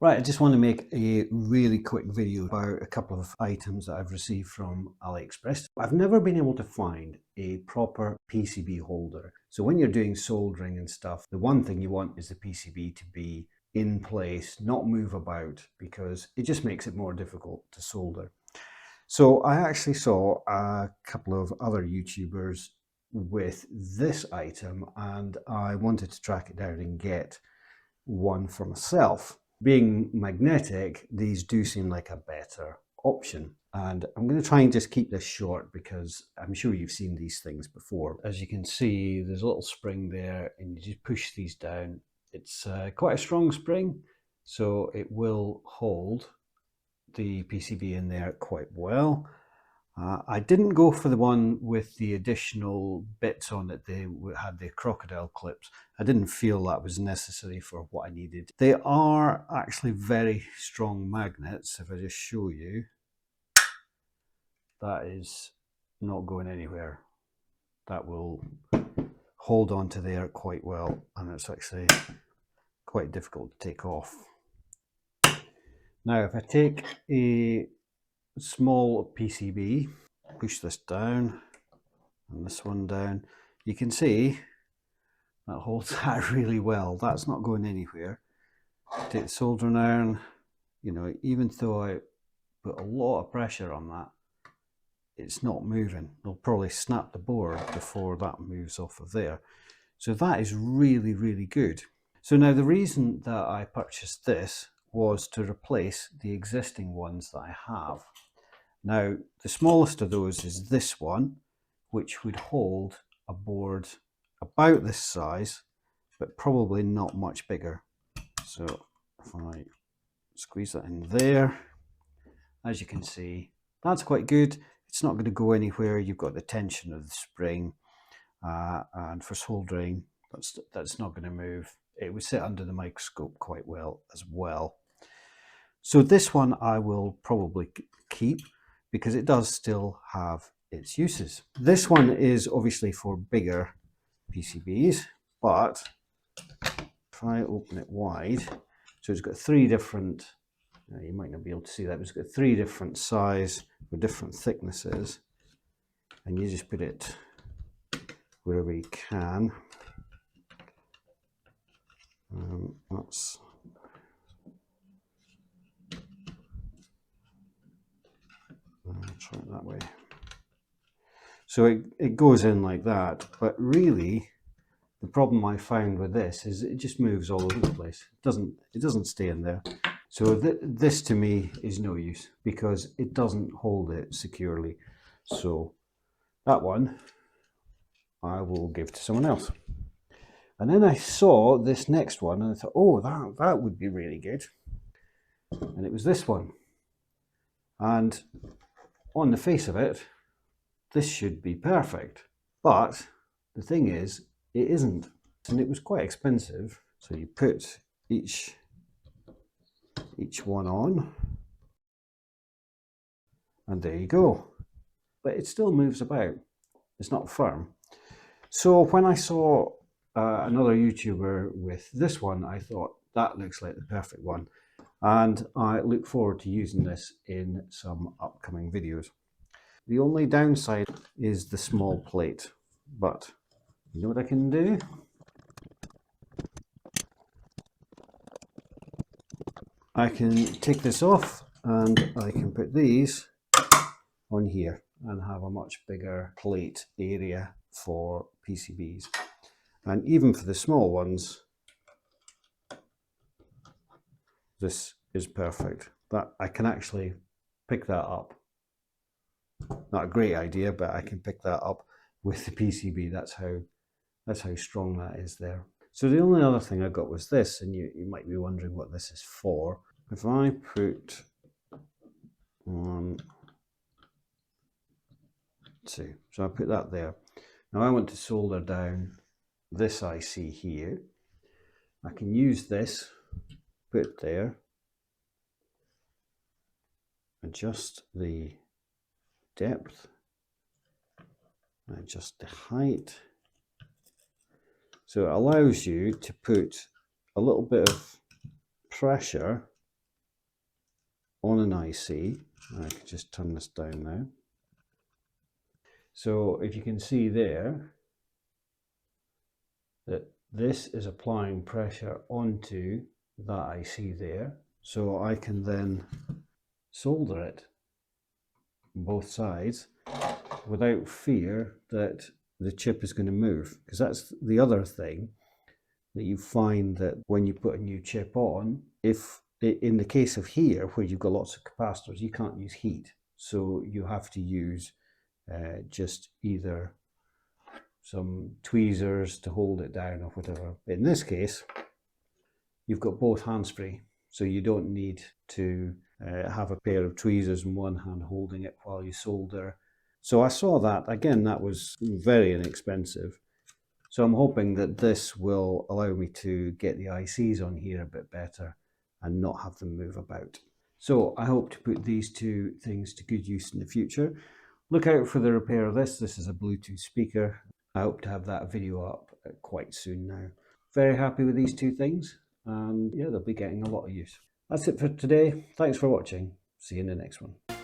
Right, I just want to make a really quick video about a couple of items that I've received from AliExpress. I've never been able to find a proper PCB holder. So when you're doing soldering and stuff, the one thing you want is the PCB to be in place, not move about, because it just makes it more difficult to solder. So I actually saw a couple of other YouTubers with this item and I wanted to track it down and get one for myself. Being magnetic, these do seem like a better option. And I'm going to try and just keep this short because I'm sure you've seen these things before. As you can see, there's a little spring there and you just push these down. It's quite a strong spring, so it will hold the PCB in there quite well. I didn't go for the one with the additional bits on it. They had the crocodile clips. I didn't feel that was necessary for what I needed. They are actually very strong magnets. If I just show you, that is not going anywhere. That will hold on to there quite well, and it's actually quite difficult to take off. Now, if I take a small PCB, push this down and this one down, you can see that holds that really well. That's not going anywhere. Take the soldering iron, you know, even though I put a lot of pressure on that, it's not moving. It'll probably snap the board before that moves off of there. So that is really, really good. So now the reason that I purchased this was to replace the existing ones that I have. Now, the smallest of those is this one, which would hold a board about this size, but probably not much bigger. So if I squeeze that in there, as you can see, that's quite good. It's not going to go anywhere. You've got the tension of the spring, and for soldering, that's not going to move. It would sit under the microscope quite well as well. So this one I will probably keep because it does still have its uses. This one is obviously for bigger PCBs, but if I open it wide, so it's got three different, you might not be able to see that, but it's got three different size or different thicknesses, and you just put it wherever you can. That's I'll try it that way. So it goes in like that, but really the problem I found with this is it just moves all over the place. It doesn't stay in there. So this to me is no use because it doesn't hold it securely. So that one I will give to someone else. And then I saw this next one and I thought, oh, that would be really good. And it was this one. And on the face of it, this should be perfect. But the thing is, it isn't. And it was quite expensive. So you put each one on, and there you go. But it still moves about. It's not firm. So when I saw another YouTuber with this one, I thought that looks like the perfect one. And I look forward to using this in some upcoming videos. The only downside is the small plate, but you know what I can do? I can take this off and I can put these on here and have a much bigger plate area for PCBs. And even for the small ones, this is perfect. That I can actually pick that up. Not a great idea, but I can pick that up with the PCB. That's how strong that is there. So the only other thing I got was this, and you might be wondering what this is for. If I put on two, so I put that there. Now I want to solder down this IC here. I can use this, put it there, adjust the depth, adjust the height. So it allows you to put a little bit of pressure on an IC. I can just turn this down now. So if you can see there that this is applying pressure onto that IC there, so I can then solder it on both sides without fear that the chip is going to move, because that's the other thing that you find, that when you put a new chip on, if in the case of here where you've got lots of capacitors, you can't use heat, so you have to use just either some tweezers to hold it down or whatever. In this case, you've got both hands-free, so you don't need to have a pair of tweezers in one hand holding it while you solder. So I saw that, again, that was very inexpensive. So I'm hoping that this will allow me to get the ICs on here a bit better and not have them move about. So I hope to put these two things to good use in the future. Look out for the repair of this. This is a Bluetooth speaker. I hope to have that video up quite soon now. Very happy with these two things, and yeah, they'll be getting a lot of use. That's it for today. Thanks for watching. See you in the next one.